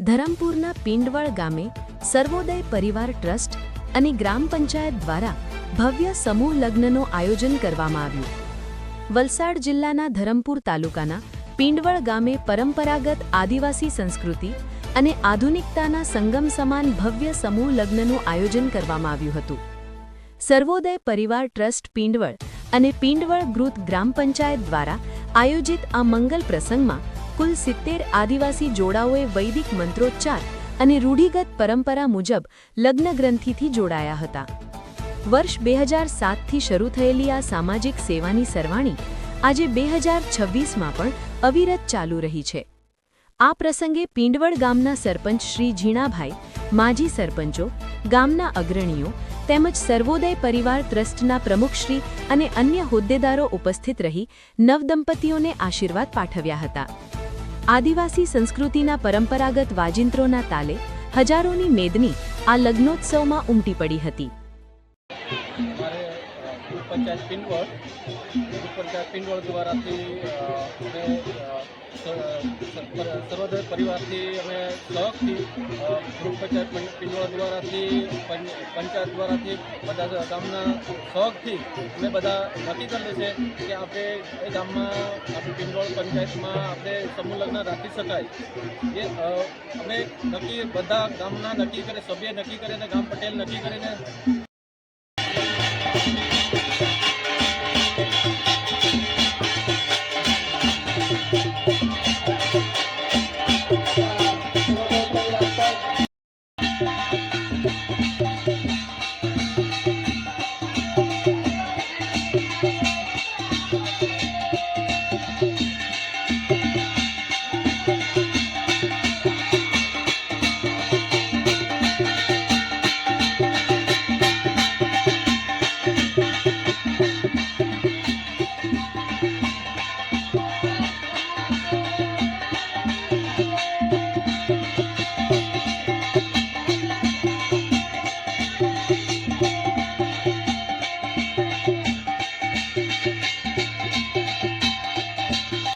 ધરમપુરના પિંડવળ ગામે સર્વોદય પરિવાર ટ્રસ્ટ અને ગ્રામ પંચાયત દ્વારા ભવ્ય સમૂહ લગ્નનું આયોજન કરવામાં આવ્યું। વલસાડ જિલ્લાના ધરમપુર તાલુકાના પિંડવળ ગામે પરંપરાગત આદિવાસી સંસ્કૃતિ અને આધુનિકતાના સંગમ સમાન ભવ્ય સમૂહ લગ્નનું આયોજન કરવામાં આવ્યું હતું। સર્વોદય પરિવાર ટ્રસ્ટ પિંડવળ અને પિંડવળ ગ્રુપ ગ્રામ પંચાયત દ્વારા આયોજિત આ મંગલ પ્રસંગમાં કુલ 70 આદિવાસી જોડાઓએ વૈદિક મંત્રોચ્ચાર અને રૂઢિગત પરંપરા મુજબ લગ્ન ગ્રંથિથી જોડાયા હતા। વર્ષ 2007થી શરૂ થયેલી આ સામાજિક સેવાની સરવાણી આજે 2026માં પણ અવિરત ચાલુ રહી છે। આ પ્રસંગે પિંડવળ ગામના સરપંચ શ્રી ઝીણાભાઈ, માજી સરપંચો, ગામના અગ્રણીઓ તેમજ સર્વોદય પરિવાર ટ્રસ્ટના પ્રમુખશ્રી અને અન્ય હોદ્દેદારો ઉપસ્થિત રહી નવદંપતીઓને આશીર્વાદ પાઠવ્યા હતા। આદિવાસી સંસ્કૃતિના પરંપરાગત વાજિંત્રોના તાલે હજારોની મેદની આ લગ્નોત્સવમાં ઉમટી પડી હતી। પંચાયત પિંડવળ દ્વારાથી સર્વોદય પરિવારથી અમે સહકથી ગ્રુપ પંચાયત પિંડવળ દ્વારાથી પંચાયત દ્વારાથી બધા ગામના સહકથી અમે બધા નક્કી કરેલું છે કે આપણે એ ગામમાં આપણે પિંડવળ પંચાયતમાં આપણે સમૂહ લગ્ન રાખી શકાય। એ અમે નક્કી બધા ગામના નક્કી કરે, સભ્ય નક્કી કરીને, ગામ પટેલ નક્કી કરીને